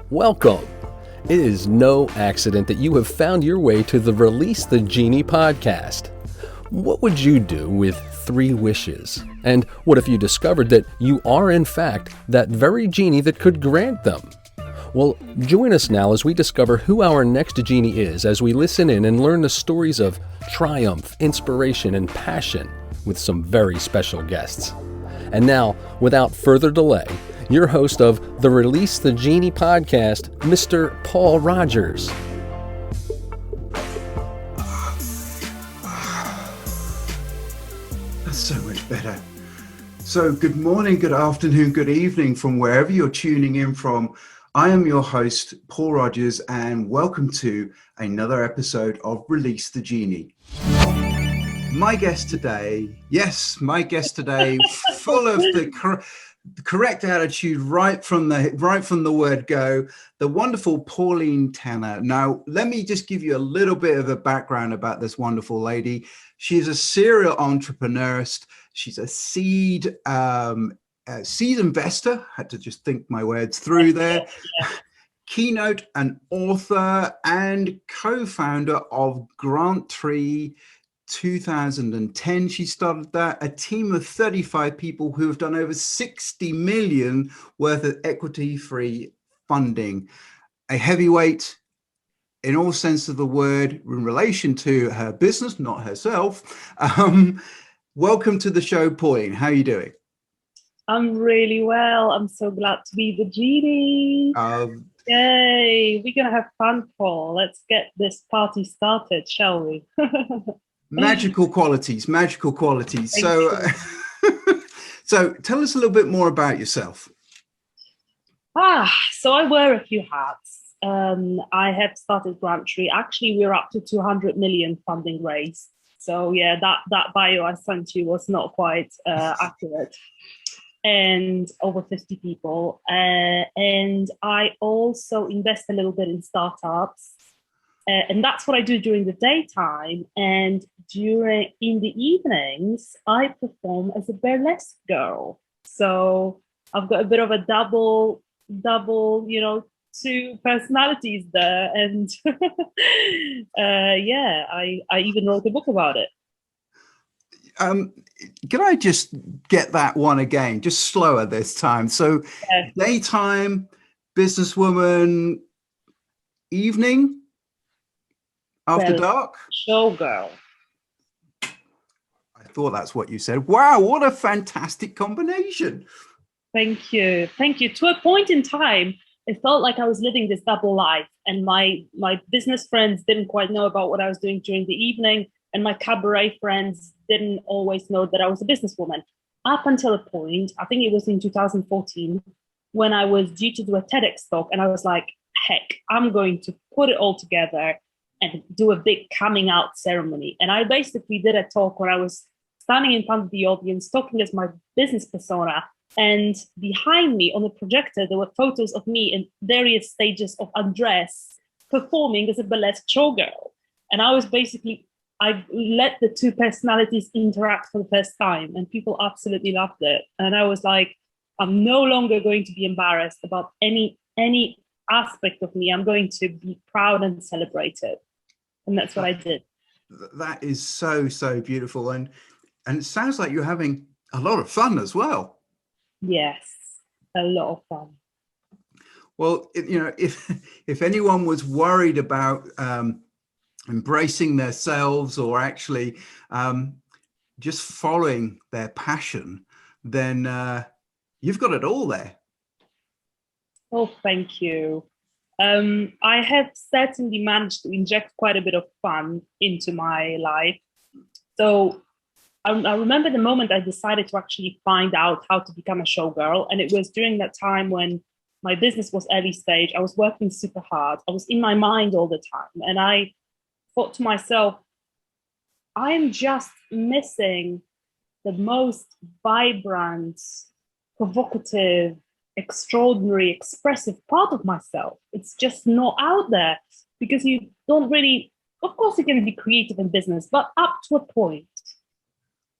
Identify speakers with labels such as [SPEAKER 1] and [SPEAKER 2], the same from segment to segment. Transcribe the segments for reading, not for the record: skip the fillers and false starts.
[SPEAKER 1] Welcome. It is no accident that you have found your way to the Release the Genie podcast. What would you do with 3 wishes? And what if you discovered that you are in fact that very genie that could grant them? Well, join us now as we discover who our next genie is as we listen in and learn the stories of triumph, inspiration, and passion with some very special guests. And now, without further delay, your host of the Release the Genie podcast, Mr. Paul Rogers.
[SPEAKER 2] That's so much better. So good morning, good afternoon, good evening from wherever you're tuning in from. I am your host, Paul Rogers, and welcome to another episode of Release the Genie. My guest today, full of the correct attitude right from the word go, the wonderful Pauline Tanner. Now, let me just give you a little bit of a background about this wonderful lady. She's a serial entrepreneur. She's a seed investor. Had to just think my words through there. Yeah. Keynote and author and co-founder of Grant Tree. 2010 she started that, a team of 35 people who have done over 60 million worth of equity-free funding, a heavyweight in all sense of the word in relation to her business, not herself. Welcome to the show, Pauline. How are you doing?
[SPEAKER 3] I'm really well. I'm so glad to be the genie. Yay, we're gonna have fun, Paul. Let's get this party started, shall we?
[SPEAKER 2] Magical qualities. So so tell us a little bit more about yourself.
[SPEAKER 3] So I wear a few hats. I have started Grant Tree. Actually, we're up to 200 million funding raised. So yeah, that bio I sent you was not quite accurate. And over 50 people. And I also invest a little bit in startups. And that's what I do during the daytime. And in the evenings, I perform as a burlesque girl. So I've got a bit of a double, 2 personalities there. And I even wrote a book about it.
[SPEAKER 2] Can I just get that one again, just slower this time? So yeah. Daytime, businesswoman, evening, after dark?
[SPEAKER 3] Showgirl.
[SPEAKER 2] I thought that's what you said. Wow, what a fantastic combination.
[SPEAKER 3] Thank you. To a point in time, it felt like I was living this double life, and my business friends didn't quite know about what I was doing during the evening, and my cabaret friends didn't always know that I was a businesswoman. Up until a point, I think it was in 2014, when I was due to do a TEDx talk, and I was like, heck, I'm going to put it all together and do a big coming out ceremony. And I basically did a talk where I was standing in front of the audience, talking as my business persona. And behind me on the projector, there were photos of me in various stages of undress, performing as a burlesque showgirl. And I let the 2 personalities interact for the first time, and people absolutely loved it. And I was like, I'm no longer going to be embarrassed about any aspect of me. I'm going to be proud and celebrate it. And that's what I did.
[SPEAKER 2] That is so, so beautiful. And it sounds like you're having a lot of fun as well.
[SPEAKER 3] Yes, a lot of fun.
[SPEAKER 2] Well, if anyone was worried about embracing themselves or actually just following their passion, then you've got it all there.
[SPEAKER 3] Oh, thank you. I have certainly managed to inject quite a bit of fun into my life. So I remember the moment I decided to actually find out how to become a showgirl. And it was during that time when my business was early stage. I was working super hard. I was in my mind all the time. And I thought to myself, I'm just missing the most vibrant, provocative, extraordinary, expressive part of myself. It's just not out there, because you don't really, of course you can be creative in business, but up to a point.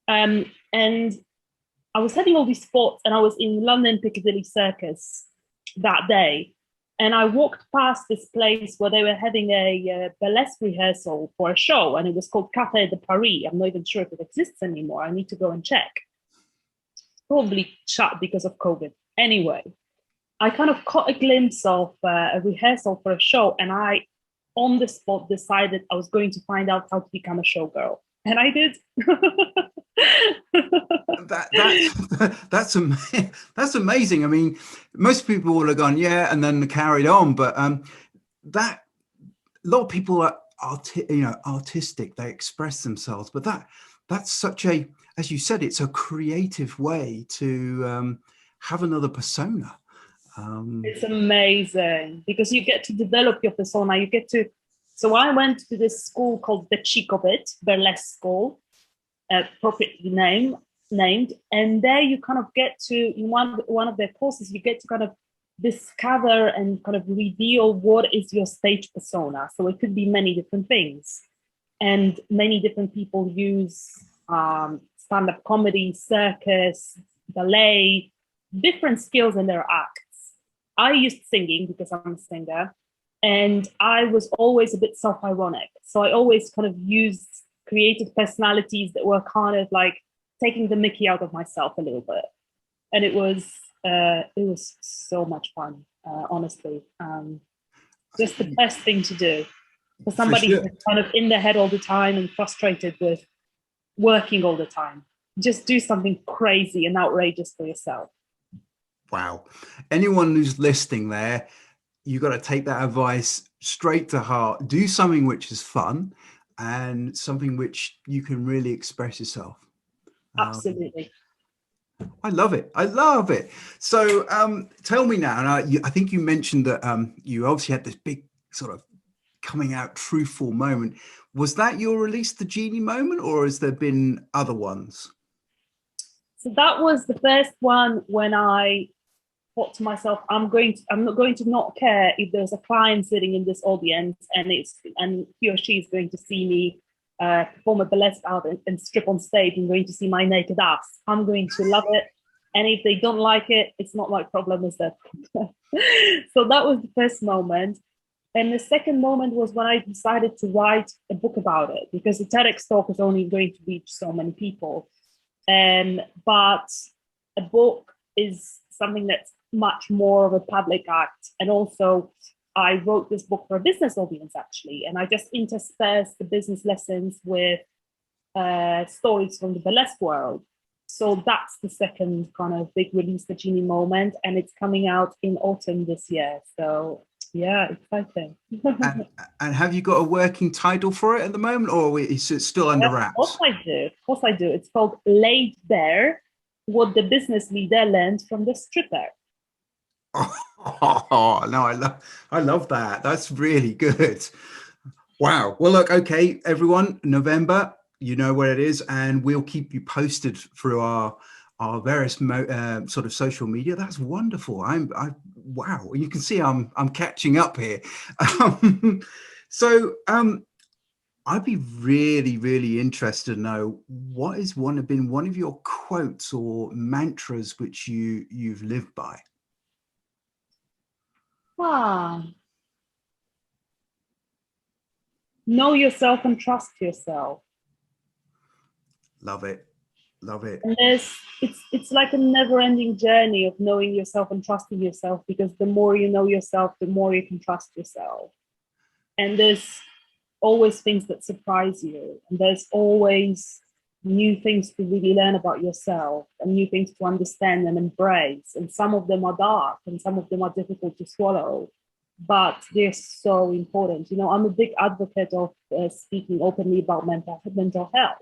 [SPEAKER 3] And I was having all these thoughts, and I was in London Piccadilly Circus that day, And I walked past this place where they were having a burlesque rehearsal for a show, and it was called Café de Paris. I'm not even sure if it exists anymore. I need to go and check. Probably shut because of COVID. Anyway, I kind of caught a glimpse of a rehearsal for a show, and I, on the spot, decided I was going to find out how to become a showgirl, and I did.
[SPEAKER 2] That's amazing. I mean, most people will have gone, yeah, and then carried on, but that a lot of people are artistic. They express themselves, but that's such a, as you said, it's a creative way to have another persona.
[SPEAKER 3] It's amazing because you get to develop your persona. You get to. So I went to this school called the Chico Bit Burlesque School, appropriately named, and there you kind of get to, in one of their courses, you get to kind of discover and kind of reveal what is your stage persona. So it could be many different things, and many different people use stand-up comedy, circus, ballet, different skills in their acts. I used singing because I'm a singer, and I was always a bit self-ironic. So I always kind of used creative personalities that were kind of like taking the mickey out of myself a little bit. And it was so much fun, honestly. Just the best thing to do for somebody who's kind of in their head all the time and frustrated with working all the time. Just do something crazy and outrageous for yourself.
[SPEAKER 2] Wow. Anyone who's listening there, you got to take that advice straight to heart. Do something which is fun and something which you can really express yourself.
[SPEAKER 3] Absolutely.
[SPEAKER 2] I love it. I love it. So tell me now, and I think you mentioned that you obviously had this big sort of coming out truthful moment. Was that your release the Genie moment, or has there been other ones?
[SPEAKER 3] So that was the first one when I thought to myself, I'm not going to not care if there's a client sitting in this audience and he or she is going to see me perform a burlesque out and strip on stage and going to see my naked ass. I'm going to love it. And if they don't like it, it's not my problem, it's their problem. So that was the first moment. And the second moment was when I decided to write a book about it, because the TEDx talk is only going to reach so many people. But a book is something that's much more of a public act. And also, I wrote this book for a business audience, actually, and I just interspersed the business lessons with stories from the burlesque world. So that's the second kind of big release the Genie moment, and it's coming out in autumn this year. So yeah, exciting.
[SPEAKER 2] and have you got a working title for it at the moment, or is it still under wraps?
[SPEAKER 3] Of course I do. It's called Laid Bare: What the Business Leader Learned from the Stripper.
[SPEAKER 2] Oh no, I love that. That's really good. Wow. Well, look, okay, everyone, November, you know where it is, and we'll keep you posted through our various sort of social media. That's wonderful. Wow. You can see I'm catching up here. So I'd be really, really interested to know what is been one of your quotes or mantras which you've lived by.
[SPEAKER 3] Know yourself and trust yourself.
[SPEAKER 2] Love it. Love it.
[SPEAKER 3] And it's like a never-ending journey of knowing yourself and trusting yourself, because the more you know yourself, the more you can trust yourself. And there's always things that surprise you. And there's always new things to really learn about yourself and new things to understand and embrace. And some of them are dark and some of them are difficult to swallow, but they're so important. You know, I'm a big advocate of speaking openly about mental health.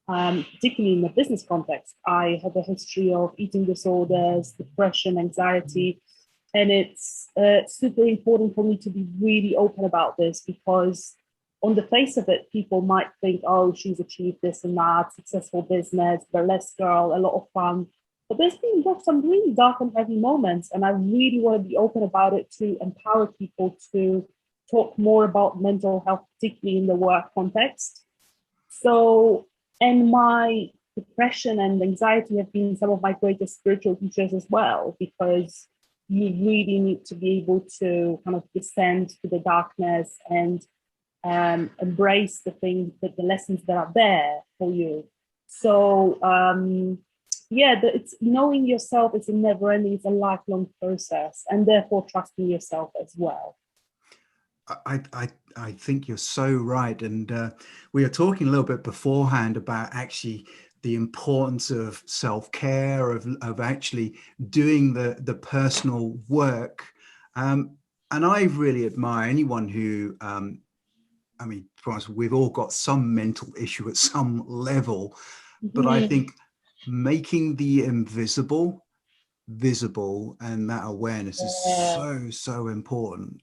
[SPEAKER 3] Particularly in the business context. I have a history of eating disorders, depression, anxiety, and it's super important for me to be really open about this, because on the face of it, people might think, oh, she's achieved this and that, successful business, burlesque girl, a lot of fun. But there's been some really dark and heavy moments, and I really want to be open about it to empower people to talk more about mental health, particularly in the work context. So, and my depression and anxiety have been some of my greatest spiritual teachers as well, because you really need to be able to kind of descend to the darkness and embrace the things, that the lessons that are there for you. So it's knowing yourself is a never ending, it's a lifelong process, and therefore trusting yourself as well.
[SPEAKER 2] I think you're so right. And we were talking a little bit beforehand about actually the importance of self-care, of actually doing the personal work. And I really admire anyone who, I mean, for us, we've all got some mental issue at some level, but I think making the invisible visible and that awareness is so important.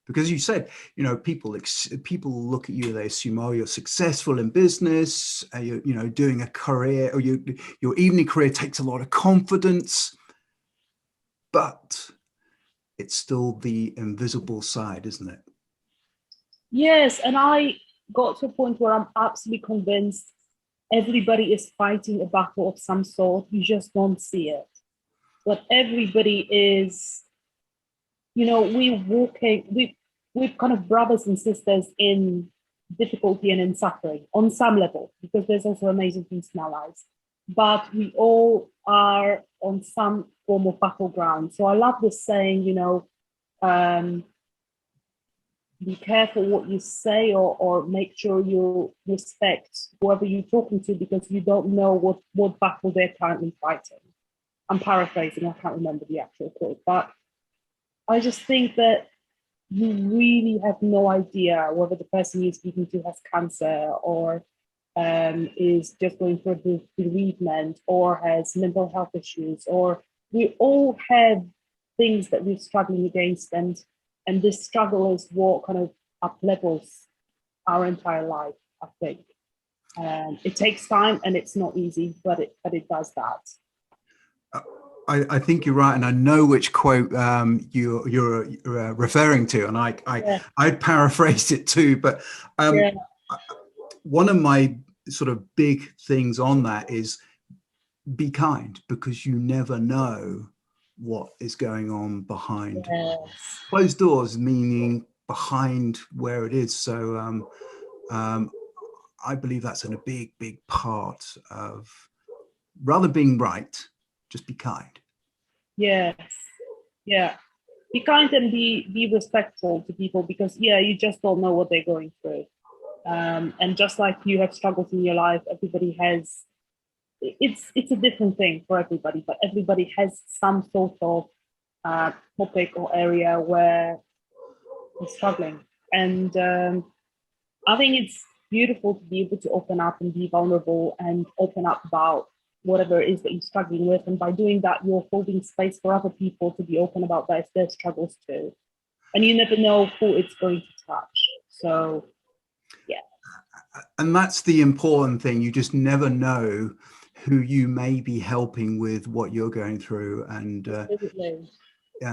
[SPEAKER 2] Because you said, you know, people look at you, they assume, oh, you're successful in business, you know, doing a career, or your evening career takes a lot of confidence, but it's still the invisible side, isn't it?
[SPEAKER 3] Yes, and I got to a point where I'm absolutely convinced everybody is fighting a battle of some sort. You just don't see it. But everybody is, you know, we're kind of brothers and sisters in difficulty and in suffering on some level, because there's also amazing things in our lives. But we all are on some form of battleground. So I love this saying, you know, be careful what you say, or make sure you respect whoever you're talking to, because you don't know what battle they're currently fighting. I'm paraphrasing, I can't remember the actual quote, but I just think that you really have no idea whether the person you're speaking to has cancer, or is just going through a bereavement, or has mental health issues, or we all have things that we're struggling against, and this struggle is what kind of up levels our entire life, I think. It takes time and it's not easy, but it does that.
[SPEAKER 2] I think you're right, and I know which quote you're referring to, and I paraphrased it too. But one of my sort of big things on that is be kind, because you never know what is going on behind closed doors, meaning behind where it is. So I believe that's a big part of, rather being right, just be kind.
[SPEAKER 3] Yes. Yeah. Be kind and be respectful to people, because you just don't know what they're going through. And just like you have struggles in your life, everybody has, it's a different thing for everybody, but everybody has some sort of topic or area where they're struggling. And I think it's beautiful to be able to open up and be vulnerable and open up about whatever it is that you're struggling with. And by doing that, you're holding space for other people to be open about their struggles too. And you never know who it's going to touch. So, yeah.
[SPEAKER 2] And that's the important thing. You just never know who you may be helping with what you're going through. And to be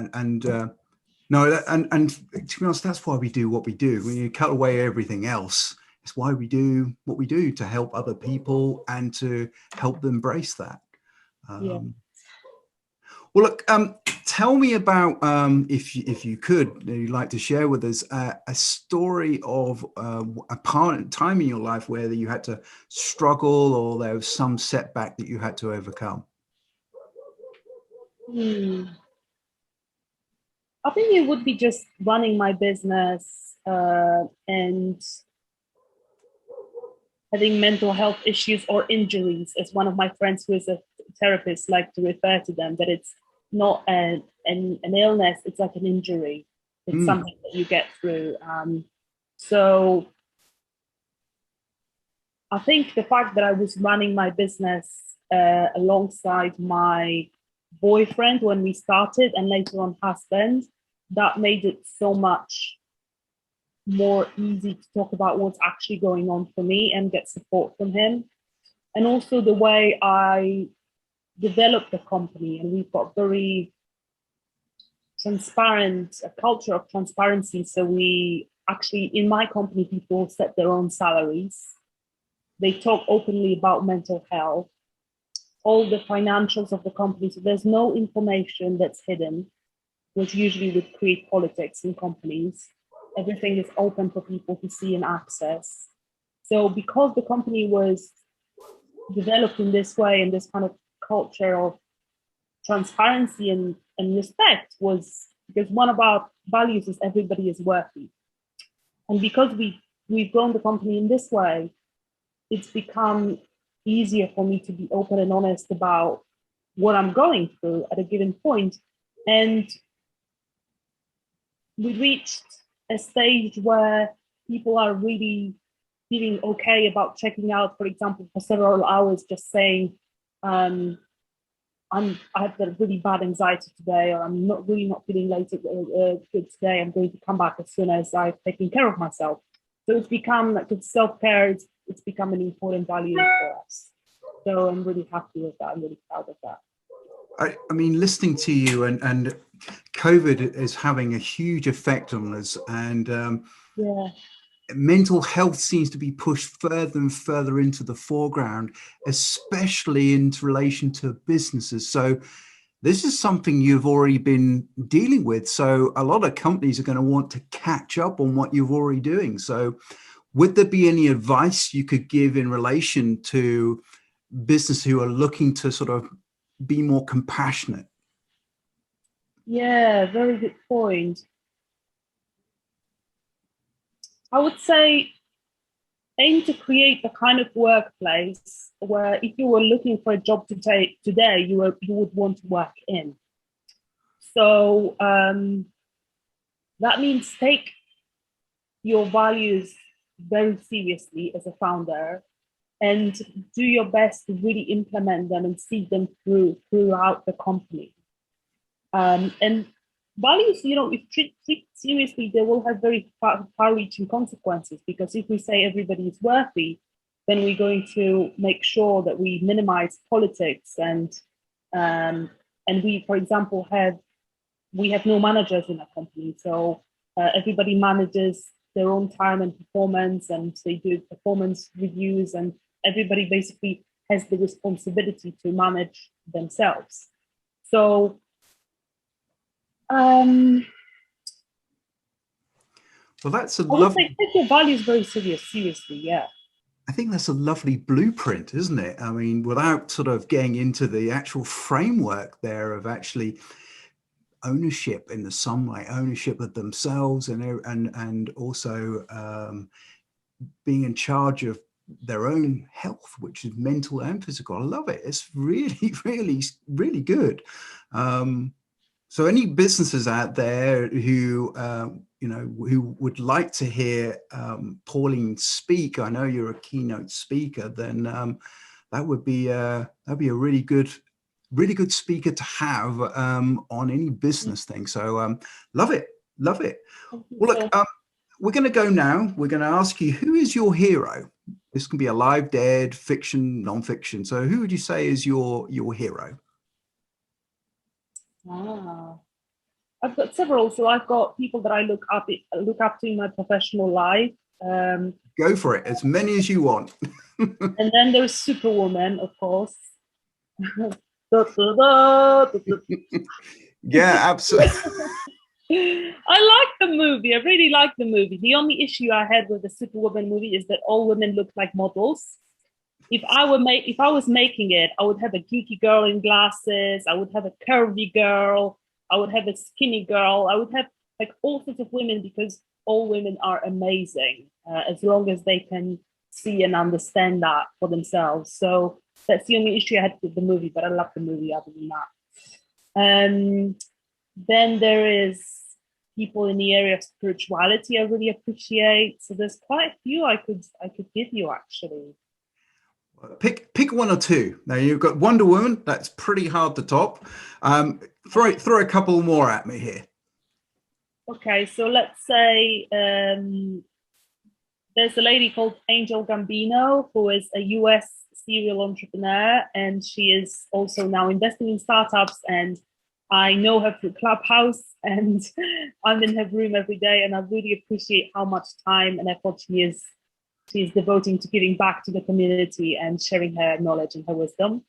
[SPEAKER 2] honest, that's why we do what we do. When you cut away everything else, it's why we do what we do, to help other people and to help them embrace that. Well, look, tell me about, if you could, you'd like to share with us a story of a time in your life where you had to struggle, or there was some setback that you had to overcome.
[SPEAKER 3] I think it would be just running my business and having mental health issues or injuries, as one of my friends who is a therapist like to refer to them, that it's not an illness, it's like an injury. It's something that you get through. So I think the fact that I was running my business alongside my boyfriend when we started, and later on husband, that made it so much more easy to talk about what's actually going on for me and get support from him. And also the way I developed the company, and we've got very transparent, a culture of transparency. So we actually, in my company, people set their own salaries. They talk openly about mental health. all the financials of the company. So there's no information that's hidden, which usually would create politics in companies. Everything is open for people to see and access. So because the company was developed in this way, and this kind of culture of transparency and respect, was because one of our values is everybody is worthy. And because we've grown the company in this way, it's become easier for me to be open and honest about what I'm going through at a given point. And we reached a stage where people are really feeling okay about checking out, for example, for several hours, just saying, I have got really bad anxiety today, or I'm not feeling good today. I'm going to come back as soon as I've taken care of myself. So it's become like self-care. It's become an important value for us. So I'm really happy with that. I'm really proud of that.
[SPEAKER 2] I mean, listening to you, and COVID is having a huge effect on us, and
[SPEAKER 3] yeah,
[SPEAKER 2] mental health seems to be pushed further and further into the foreground, especially in relation to businesses. So this is something you've already been dealing with. So a lot of companies are going to want to catch up on what you're already doing. So would there be any advice you could give in relation to business who are looking to sort of be more compassionate?
[SPEAKER 3] Yeah, very good point. I would say aim to create the kind of workplace where if you were looking for a job today, you would want to work in. So that means take your values very seriously as a founder, and do your best to really implement them and see them throughout the company. And values, if treated seriously, they will have very far-reaching consequences, because if we say everybody is worthy, then we're going to make sure that we minimize politics, and we, for example, have no managers in our company. So everybody manages their own time and performance, and they do performance reviews, and everybody basically has the responsibility to manage themselves. So
[SPEAKER 2] well, that's a lovely.
[SPEAKER 3] Take your values very seriously. Yeah.
[SPEAKER 2] I think that's a lovely blueprint, isn't it? I mean, without sort of getting into the actual framework there of actually ownership in some way, ownership of themselves, and also being in charge of their own health, which is mental and physical. I love it. It's really, really, really good. So any businesses out there who, who would like to hear Pauline speak, I know you're a keynote speaker, then that would be that'd be a really good speaker to have on any business thing. So love it. Well, look, we're going to go now. We're going to ask you, who is your hero? This can be a live, dead, fiction, non-fiction. So who would you say is your hero?
[SPEAKER 3] I've got several. So I've got people that I look up to in my professional life.
[SPEAKER 2] Go for it, as many as you want.
[SPEAKER 3] And then there's Superwoman, of course.
[SPEAKER 2] Yeah, absolutely.
[SPEAKER 3] I like the movie. I really like the movie. The only issue I had with the Superwoman movie is that all women look like models. If I was making it, I would have a geeky girl in glasses. I would have a curvy girl. I would have a skinny girl. I would have like all sorts of women, because all women are amazing as long as they can see and understand that for themselves. So that's the only issue I had with the movie, but I love the movie other than that. Then there is people in the area of spirituality I really appreciate. So there's quite a few I could give you, actually.
[SPEAKER 2] Pick one or two. Now you've got Wonder Woman. That's pretty hard to top. Throw a couple more at me here.
[SPEAKER 3] Okay, so let's say there's a lady called Angel Gambino, who is a US serial entrepreneur, and she is also now investing in startups. And I know her through Clubhouse, and I'm in her room every day, and I really appreciate how much time and effort she is devoting to giving back to the community and sharing her knowledge and her wisdom.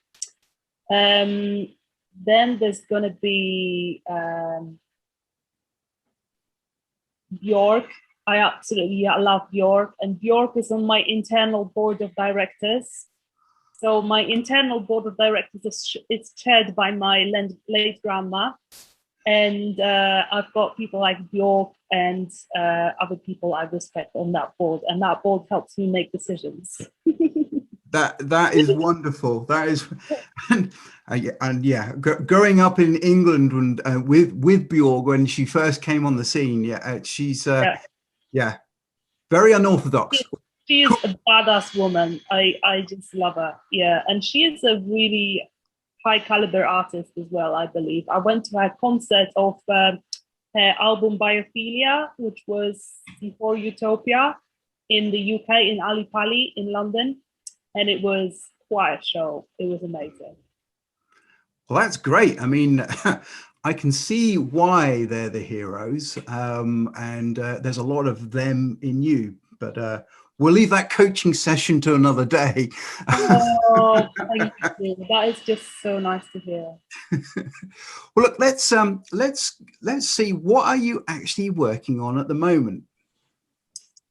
[SPEAKER 3] Then there's going to be Bjork. I absolutely love Bjork, and Bjork is on my internal board of directors. So my internal board of directors is chaired by my late grandma, and I've got people like Bjork and other people I respect on that board, and that board helps me make decisions.
[SPEAKER 2] That is wonderful. That is, and yeah, growing up in England and with Bjork when she first came on the scene, she's very unorthodox.
[SPEAKER 3] She is a badass woman. I just love her. Yeah, and she is a really high caliber artist as well, I believe. I went to her concert of her album Biophilia, which was before Utopia in the UK, in Ali Pali in London. And it was quite a show. It was amazing.
[SPEAKER 2] Well, that's great. I mean, I can see why they're the heroes, and there's a lot of them in you. But we'll leave that coaching session to another day.
[SPEAKER 3] Oh, thank you. That is just so nice to hear.
[SPEAKER 2] Well, look, let's see, what are you actually working on at the moment?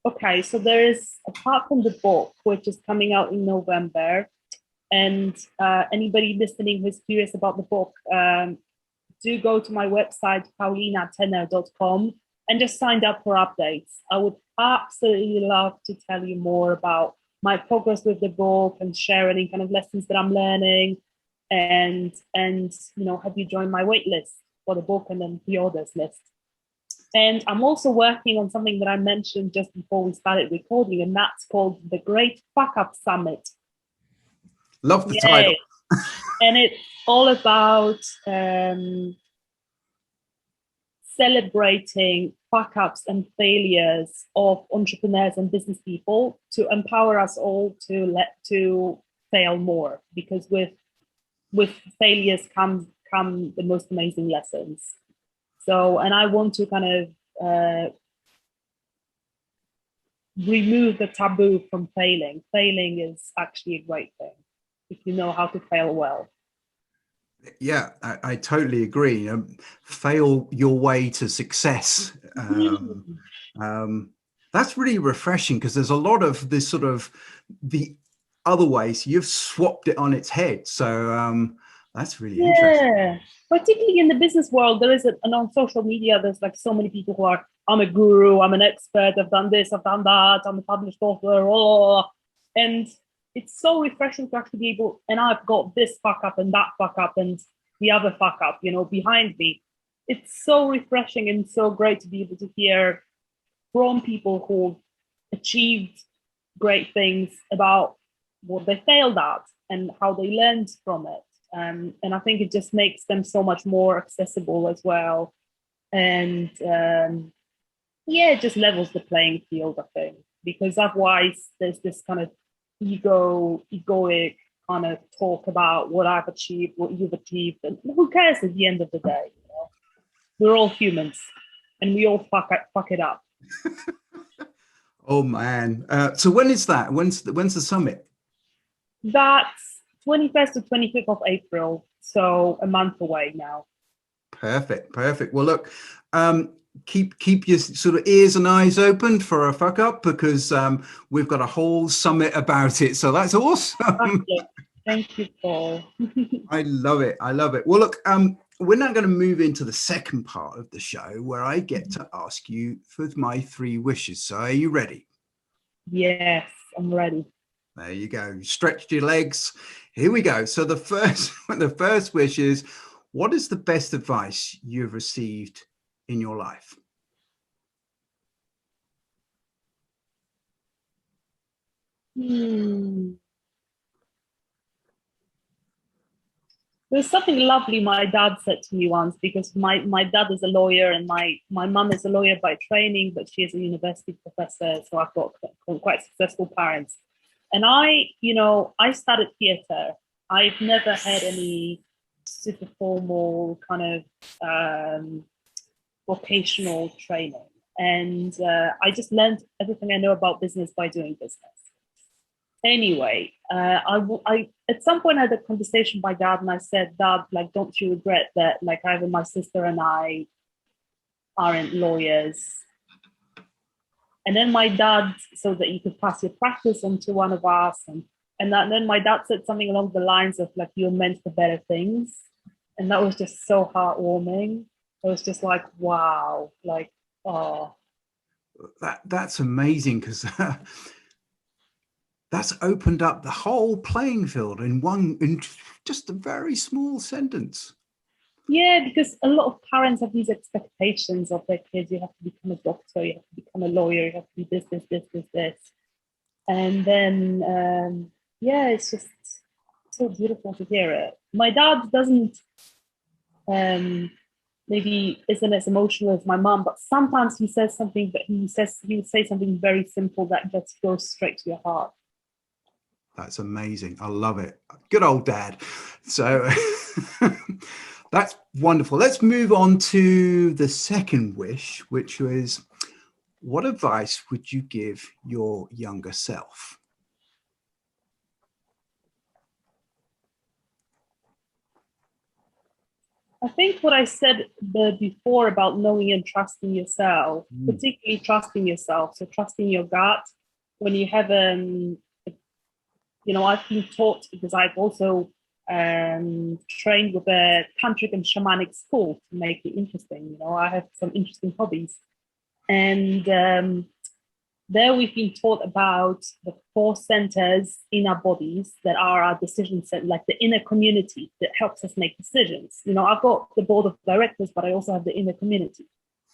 [SPEAKER 3] Okay, so there is, apart from the book, which is coming out in November, and anybody listening who's curious about the book, do go to my website, paulinatenner.com, and just sign up for updates. I would absolutely love to tell you more about my progress with the book and share any kind of lessons that I'm learning, and have you join my wait list for the book and then pre-orders list. And I'm also working on something that I mentioned just before we started recording, and that's called the Great Fuck Up Summit.
[SPEAKER 2] Love the title.
[SPEAKER 3] And it's all about celebrating fuck ups and failures of entrepreneurs and business people to empower us all to fail more, because with failures come the most amazing lessons. So, and I want to kind of remove the taboo from failing. Failing is actually a great thing if you know how to fail well.
[SPEAKER 2] Yeah, I totally agree. Fail your way to success. That's really refreshing, because there's a lot of this sort of the other way. So you've swapped it on its head. So that's really interesting.
[SPEAKER 3] Yeah, particularly in the business world, there is and on social media, there's like so many people who are, I'm a guru, I'm an expert, I've done this, I've done that, I'm a published author, and it's so refreshing to actually be able, and I've got this fuck up and that fuck up and the other fuck up, behind me. It's so refreshing and so great to be able to hear from people who achieved great things about what they failed at and how they learned from it. And I think it just makes them so much more accessible as well. And it just levels the playing field, I think, because otherwise there's this kind of egoic kind of talk about what I've achieved, what you've achieved, and who cares at the end of the day? We're all humans, and we all fuck it up.
[SPEAKER 2] Oh man! So when is that? When's the summit?
[SPEAKER 3] That's 21st to 25th of April, so a month away now.
[SPEAKER 2] Perfect. Well, look, keep your sort of ears and eyes open for a fuck up, because we've got a whole summit about it. So that's awesome.
[SPEAKER 3] Thank you, Paul.
[SPEAKER 2] I love it. Well, look, we're now going to move into the second part of the show, where I get to ask you for my 3 wishes. So are you ready?
[SPEAKER 3] Yes, I'm ready.
[SPEAKER 2] There you go. Stretch your legs. Here we go. So the first wish is, what is the best advice you've received in your life?
[SPEAKER 3] There's something lovely my dad said to me once, because my dad is a lawyer and my mum is a lawyer by training, but she is a university professor. So I've got quite successful parents. And I studied theatre. I've never had any super formal kind of vocational training. And I just learned everything I know about business by doing business. Anyway, at some point I had a conversation with my dad, and I said, Dad, like, don't you regret that, like, either my sister and I aren't lawyers? And then my dad, so that you could pass your practice on to one of us, then my dad said something along the lines of, like, you're meant for better things. And that was just so heartwarming. It was just like, wow, like, oh.
[SPEAKER 2] That's amazing, because that's opened up the whole playing field in just a very small sentence.
[SPEAKER 3] Yeah, because a lot of parents have these expectations of their kids. You have to become a doctor, you have to become a lawyer, you have to be this. And then, yeah, it's just so beautiful to hear it. My dad doesn't, maybe isn't as emotional as my mom, but sometimes he says something, but he would say something very simple that just goes straight to your heart.
[SPEAKER 2] That's amazing. I love it. Good old dad. So that's wonderful. Let's move on to the second wish, which was, what advice would you give your younger self?
[SPEAKER 3] I think what I said before about knowing and trusting yourself, particularly trusting yourself, so trusting your gut when you have I've been taught, because I've also trained with a tantric and shamanic school to make it interesting. I have some interesting hobbies. And there we've been taught about the 4 centers in our bodies that are our decision center, like the inner community that helps us make decisions. I've got the board of directors, but I also have the inner community.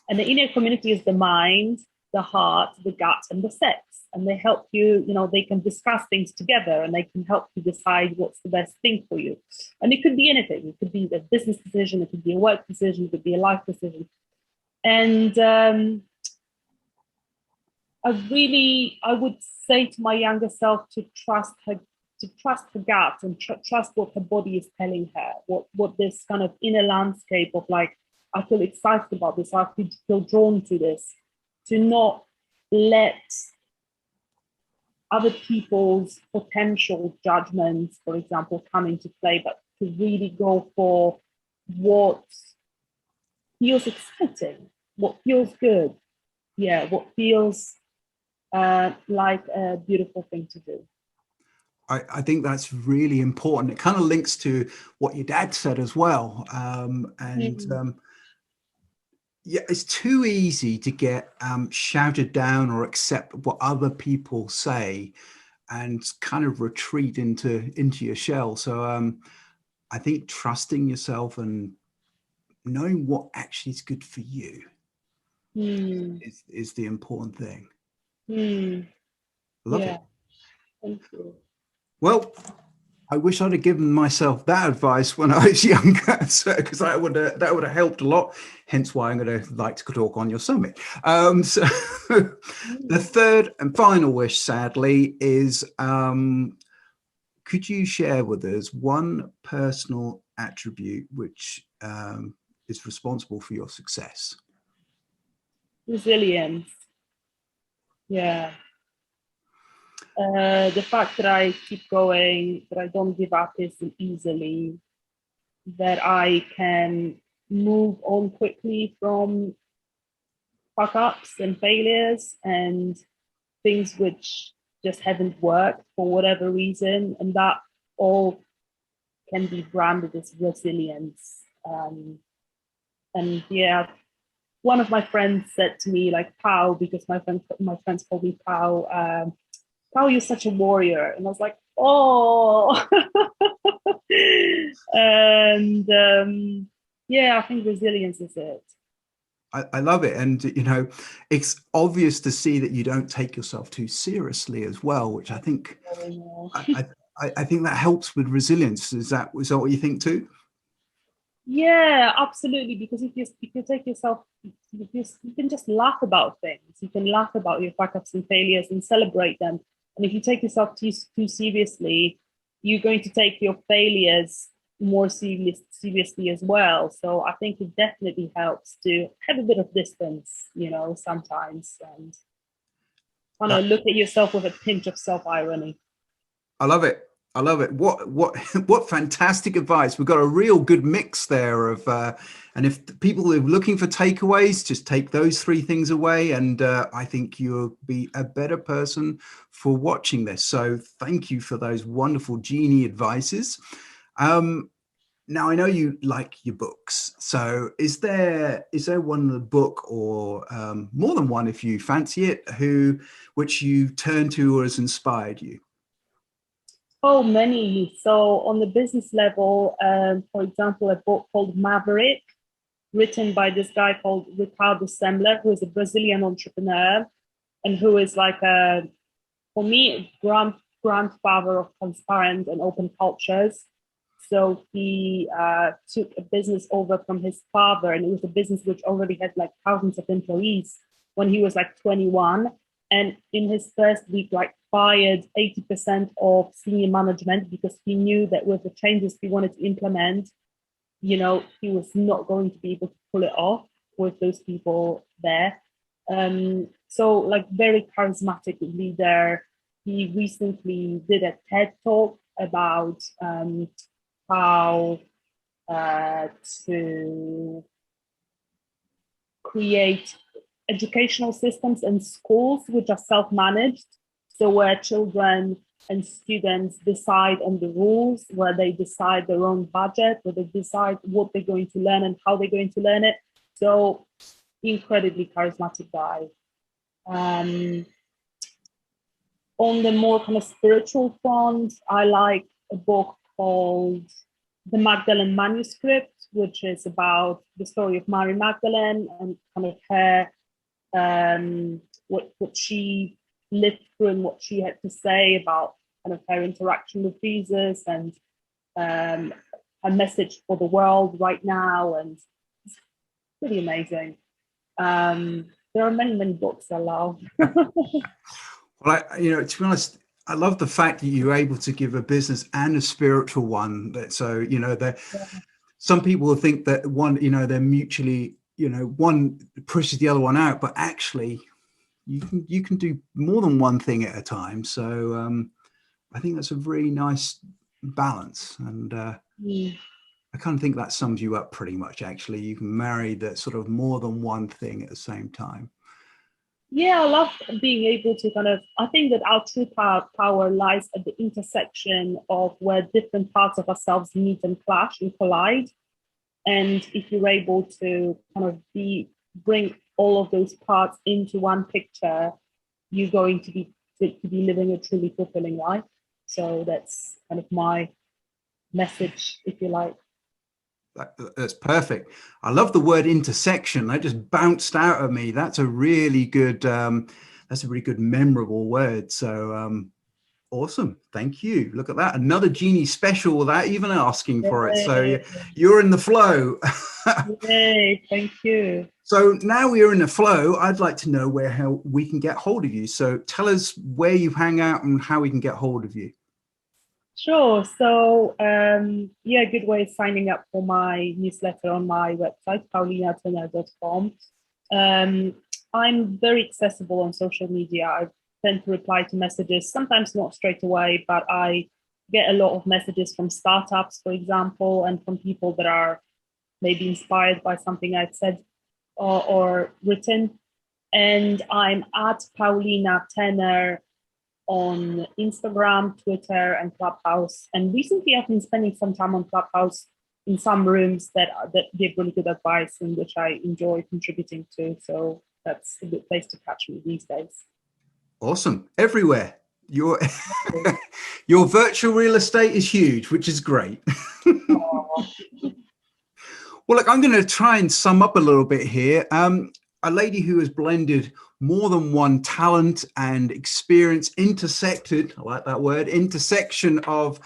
[SPEAKER 3] And the inner community is the mind, the heart, the gut, and the sex. And they help you, they can discuss things together, and they can help you decide what's the best thing for you. And it could be anything. It could be a business decision, it could be a work decision, it could be a life decision. And I would say to my younger self to trust her gut, and trust what her body is telling her, what this kind of inner landscape of, like, I feel excited about this, I feel drawn to this, to not let other people's potential judgments, for example, come into play, but to really go for what feels exciting, what feels good, what feels like a beautiful thing to do.
[SPEAKER 2] I think that's really important. It kind of links to what your dad said as well. Yeah, it's too easy to get shouted down or accept what other people say and kind of retreat into your shell. So I think trusting yourself and knowing what actually is good for you is the important thing. Love it.
[SPEAKER 3] Thank you.
[SPEAKER 2] Well, I wish I'd have given myself that advice when I was younger, because that would have helped a lot. Hence why I'm going to like to talk on your summit. So the third and final wish, sadly, is could you share with us one personal attribute which is responsible for your success?
[SPEAKER 3] Resilience. Yeah. The fact that I keep going, that I don't give up easily, that I can move on quickly from fuck-ups and failures and things which just haven't worked for whatever reason, and that all can be branded as resilience. And yeah, one of my friends said to me, like, Pau, because my friends call me Pau, Pau, you're such a warrior. And I was like, oh. And yeah, I think resilience is it.
[SPEAKER 2] I love it. And, it's obvious to see that you don't take yourself too seriously as well, which I think, I think that helps with resilience. Is that what you think too?
[SPEAKER 3] Yeah, absolutely. Because if you take yourself, you can just laugh about things. You can laugh about your fuck-ups and failures and celebrate them. And if you take yourself too seriously, you're going to take your failures more seriously as well. So I think it definitely helps to have a bit of distance, sometimes, and look at yourself with a pinch of self-irony.
[SPEAKER 2] I love it. I love it. What fantastic advice. We've got a real good mix there of, and if people are looking for takeaways, just take those three things away. And I think you'll be a better person for watching this. So thank you for those wonderful Genie advices. Now, I know you like your books. So is there one book or more than one, if you fancy it, which you turn to or has inspired you?
[SPEAKER 3] Oh, many. So on the business level, for example, a book called Maverick, written by this guy called Ricardo Semler, who is a Brazilian entrepreneur and who is like for me, grandfather of transparent and open cultures. So he took a business over from his father, and it was a business which already had like thousands of employees when he was like 21. And in his first week, like fired 80% of senior management because he knew that with the changes he wanted to implement, he was not going to be able to pull it off with those people there. So like very charismatic leader. He recently did a TED talk about how to create educational systems in schools which are self-managed, so where children and students decide on the rules, where they decide their own budget, where they decide what they're going to learn and how they're going to learn it. So incredibly charismatic guy. On the more kind of spiritual front, I like a book called The Magdalene Manuscript, which is about the story of Mary Magdalene and kind of her what she lived through and what she had to say about kind of her interaction with Jesus and her message for the world right now, and it's pretty amazing. There are many books I love.
[SPEAKER 2] Well, to be honest, I love the fact that you're able to give a business and a spiritual one. So, some people will think that one, they're mutually, one pushes the other one out, but actually you can do more than one thing at a time. So I think that's a really nice balance. And I kind of think that sums you up pretty much, actually. You can marry that sort of more than one thing at the same time.
[SPEAKER 3] Yeah, I love being able to I think that our true power lies at the intersection of where different parts of ourselves meet and clash and collide. And if you're able to kind of bring all of those parts into one picture, you're going to be living a truly fulfilling life. So that's kind of my message, if you like.
[SPEAKER 2] That's perfect. I love the word intersection. That just bounced out of me. That's a really good, memorable word. So awesome. Thank you. Look at that. Another Genie special without even asking for it. So you're in the flow.
[SPEAKER 3] Yay, thank you.
[SPEAKER 2] So now we're in the flow. I'd like to know how we can get hold of you. So tell us where you hang out and how we can get hold of you.
[SPEAKER 3] Sure. So, a good way is signing up for my newsletter on my website, paulinaturner.com. I'm very accessible on social media. I tend to reply to messages, sometimes not straight away, but I get a lot of messages from startups, for example, and from people that are maybe inspired by something I've said or written. And I'm at Paulina Turner on Instagram, Twitter, and Clubhouse. And recently I've been spending some time on Clubhouse in some rooms that give really good advice and which I enjoy contributing to. So that's a good place to catch me these days.
[SPEAKER 2] Awesome. Everywhere. Your virtual real estate is huge, which is great. Well, look, I'm going to try and sum up a little bit here. A lady who has blended more than one talent and experience, intersected, I like that word, intersection of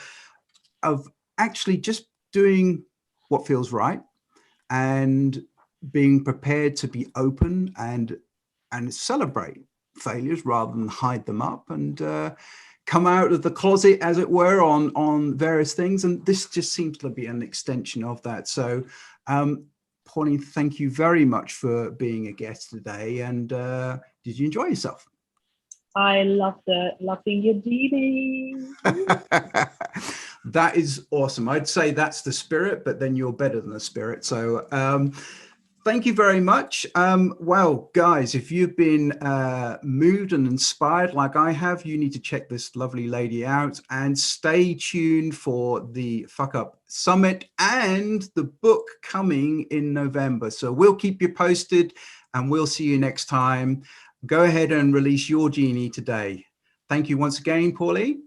[SPEAKER 2] actually just doing what feels right and being prepared to be open and celebrate failures rather than hide them up, and come out of the closet, as it were, on various things. And this just seems to be an extension of that. So Paulina, thank you very much for being a guest today. And did you enjoy yourself?
[SPEAKER 3] I love being your genie.
[SPEAKER 2] That is awesome. I'd say that's the spirit, but then you're better than the spirit. So thank you very much. Well, guys, if you've been moved and inspired like I have, you need to check this lovely lady out and stay tuned for the Fuck Up Summit and the book coming in November. So we'll keep you posted and we'll see you next time. Go ahead and release your genie today. Thank you once again, Pauline.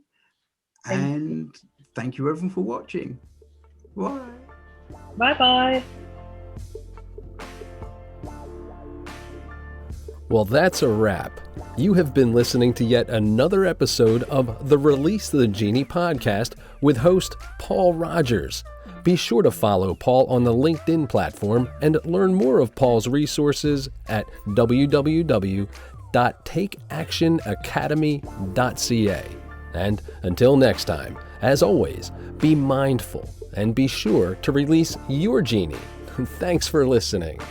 [SPEAKER 2] And thank you everyone for watching. Bye.
[SPEAKER 3] Bye-bye.
[SPEAKER 1] Well, that's a wrap. You have been listening to yet another episode of the Release the Genie podcast with host Paul Rogers. Be sure to follow Paul on the LinkedIn platform and learn more of Paul's resources at www.takeactionacademy.ca. And until next time, as always, be mindful and be sure to release your genie. Thanks for listening.